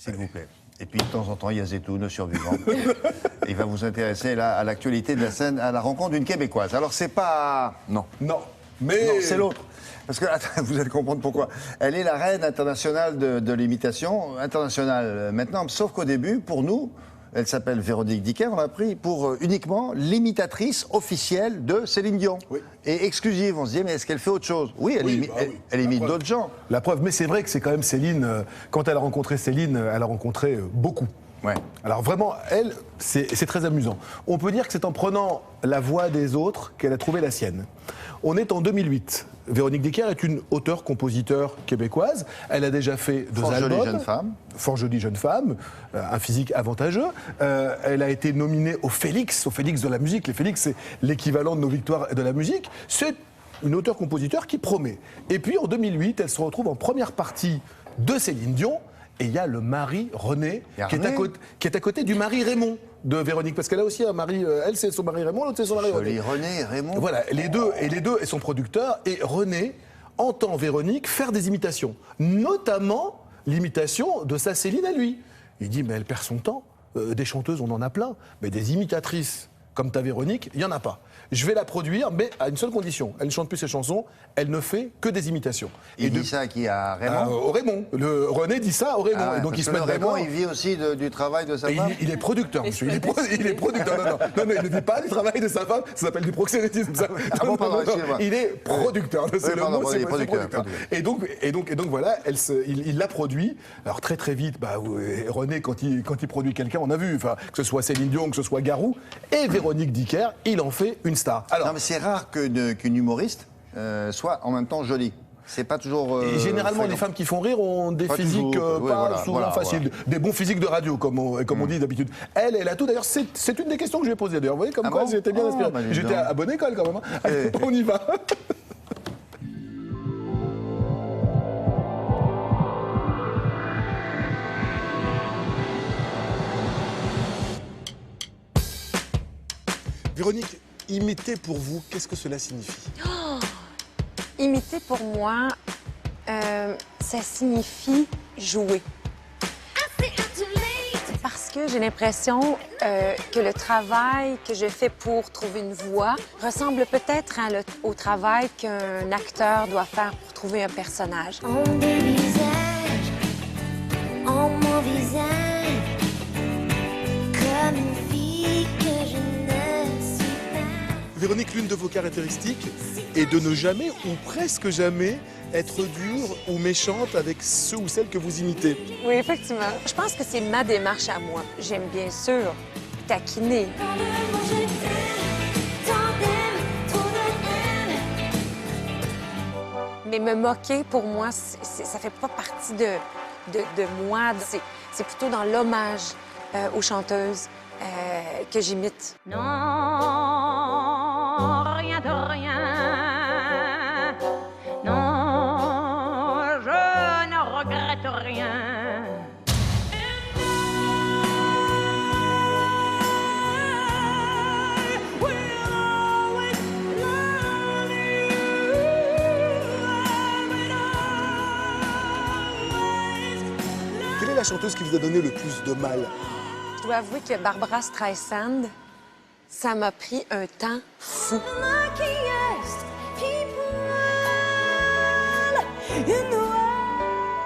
s'il vous plaît. Et puis, de temps en temps, il y a Zetoun, le survivant. Il va vous intéresser là, à l'actualité de la scène, à la rencontre d'une Québécoise. Alors, c'est pas... Non. Non, mais... Non, c'est l'autre. Parce que, attends, vous allez comprendre pourquoi. Elle est la reine internationale de l'imitation, internationale maintenant, sauf qu'au début, pour nous, elle s'appelle Véronique Dicker, on l'a pris pour uniquement l'imitatrice officielle de Céline Dion. Oui. Et exclusive, on se dit, mais est-ce qu'elle fait autre chose? Oui, elle imite d'autres gens. La preuve, mais c'est vrai que c'est quand même Céline, quand elle a rencontré Céline, elle a rencontré beaucoup. Ouais. Alors vraiment, elle, c'est très amusant. On peut dire que c'est en prenant la voix des autres qu'elle a trouvé la sienne. On est en 2008. Véronique Dicker est une auteure-compositeur québécoise. Elle a déjà fait deux albums. Fort jolie jeune femme. Fort jolie jeune femme, un physique avantageux. Elle a été nominée au Félix de la musique. Les Félix, c'est l'équivalent de nos victoires de la musique. C'est une auteure-compositeur qui promet. Et puis en 2008, elle se retrouve en première partie de Céline Dion. Et il y a le mari René qui est à côté du mari Raymond de Véronique, parce qu'elle a aussi un mari, elle c'est son mari Raymond, l'autre c'est son mari René. René, Raymond. Voilà, les deux sont producteurs, et René entend Véronique faire des imitations, notamment l'imitation de sa Céline à lui. Il dit, mais elle perd son temps, des chanteuses on en a plein, mais des imitatrices comme ta Véronique, il n'y en a pas. Je vais la produire, mais à une seule condition. Elle ne chante plus ses chansons, elle ne fait que des imitations. Il dit ça à qui? À Raymond? Au Raymond. René dit ça au Raymond. Ah ouais, et donc ils se parce mettent que Raymond, d'accord. il vit aussi du travail de sa femme? Il est producteur, monsieur. Il est producteur. Non, il ne vit pas du travail de sa femme, ça s'appelle du proxénétisme. Ça. Ah bon, pardon, excusez-moi. Il est producteur. C'est le mot, c'est producteur. Et donc voilà, il l'a produit. Alors très vite, René, quand il produit quelqu'un, on a vu, que ce soit Céline Dion, que ce soit Garou, et Véronique Dicker, il en fait une star. Alors, non, mais c'est rare qu'une humoriste soit en même temps jolie. C'est pas toujours. Et généralement, les femmes qui font rire ont des pas physiques toujours, souvent faciles, des bons physiques de radio, comme on dit d'habitude. Elle a tout. D'ailleurs, c'est une des questions que je lui ai posées. D'ailleurs, vous voyez comme quoi j'étais bien inspiré. J'étais à bonne école quand même. Hein. Allez, on y va. Véronique, imiter pour vous, qu'est-ce que cela signifie? Imiter pour moi, ça signifie jouer. Parce que j'ai l'impression que le travail que je fais pour trouver une voix ressemble peut-être au travail qu'un acteur doit faire pour trouver un personnage. En des visages, en mon visage, comme une fille que je ne suis pas. Véronique, l'une de vos caractéristiques est de ne jamais ou presque jamais être dure ou méchante avec ceux ou celles que vous imitez. Oui, effectivement. Je pense que c'est ma démarche à moi. J'aime bien sûr taquiner. Mais me moquer, pour moi, ça fait pas partie de moi. C'est plutôt dans l'hommage aux chanteuses que j'imite. Non, rien de rien. Non, je ne regrette rien. Quelle est la chanteuse qui vous a donné le plus de mal? Je dois avouer que Barbara Streisand, ça m'a pris un temps fou.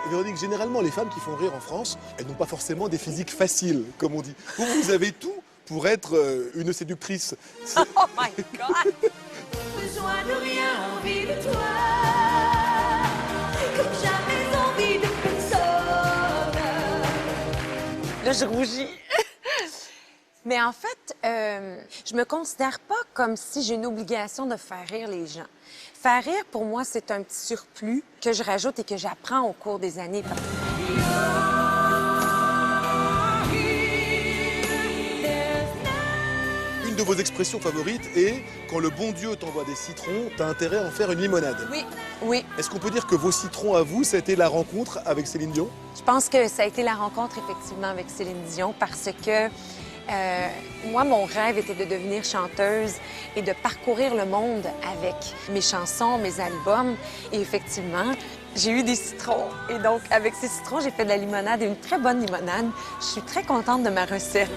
Véronique, généralement, les femmes qui font rire en France, elles n'ont pas forcément des physiques faciles, comme on dit. Vous avez tout pour être une séductrice. Oh my God! Besoin de rien, envie de toi. Comme jamais envie de personne. Là, je rougis. Mais en fait, je me considère pas comme si j'ai une obligation de faire rire les gens. Faire rire, pour moi, c'est un petit surplus que je rajoute et que j'apprends au cours des années. Une de vos expressions favorites est « Quand le bon Dieu t'envoie des citrons, t'as intérêt à en faire une limonade ». Oui, oui. Est-ce qu'on peut dire que vos citrons à vous, ça a été la rencontre avec Céline Dion? Je pense que ça a été la rencontre, effectivement, avec Céline Dion parce que moi, mon rêve était de devenir chanteuse et de parcourir le monde avec mes chansons, mes albums. Et effectivement, j'ai eu des citrons. Et donc, avec ces citrons, j'ai fait de la limonade et une très bonne limonade. Je suis très contente de ma recette.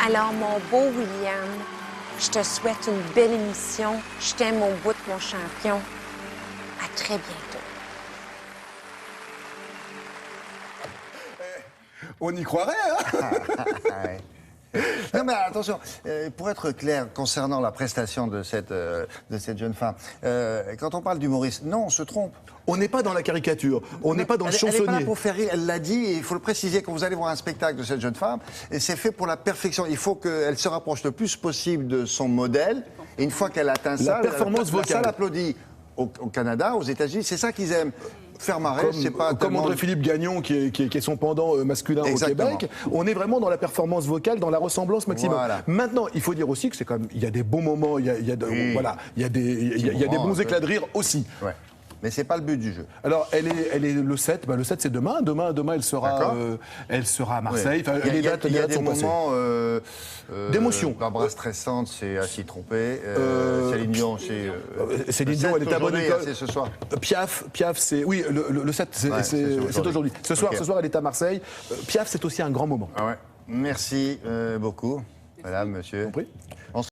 Alors, mon beau William, je te souhaite une belle émission. Je t'aime au bout de mon champion. À très bientôt. On y croirait, hein? Ouais. Non mais attention, pour être clair concernant la prestation de cette jeune femme, quand on parle d'humoriste, non, on se trompe. On n'est pas dans la caricature, on n'est pas dans le Elle n'est pas là chansonnier. pour faire rire, elle l'a dit, et il faut le préciser, quand vous allez voir un spectacle de cette jeune femme, et c'est fait pour la perfection. Il faut qu'elle se rapproche le plus possible de son modèle, et une fois qu'elle atteint ça, performance la vocale. salle applaudit. Au Canada, aux États-unis, c'est ça qu'ils aiment. Faire marrer, c'est pas Comme tellement- André-Philippe Gagnon, qui est son pendant masculin Exactement. au Québec, on est vraiment dans la performance vocale, dans la ressemblance maximum. Voilà. Maintenant, il faut dire aussi que c'est quand même, il y a des bons moments, il y a Oui. voilà, il y a des moments, bons un peu. éclats de rire aussi. Ouais. Mais c'est pas le but du jeu. Alors, elle est le 7, le 7 c'est demain. Demain, elle sera à Marseille. Enfin, Il y a, les dates des sont passées. moments D'émotion. Barbara stressante, c'est à s'y tromper. Céline Dion, c'est. Céline le Dion, 7 elle est à bonne aujourd'hui, école. C'est ce soir. Piaf, c'est. Oui, le 7, Ouais, c'est aujourd'hui. Ce soir, Ok. elle est à Marseille. Piaf, c'est aussi un grand moment. Ah ouais. Merci beaucoup, madame, monsieur. Compris.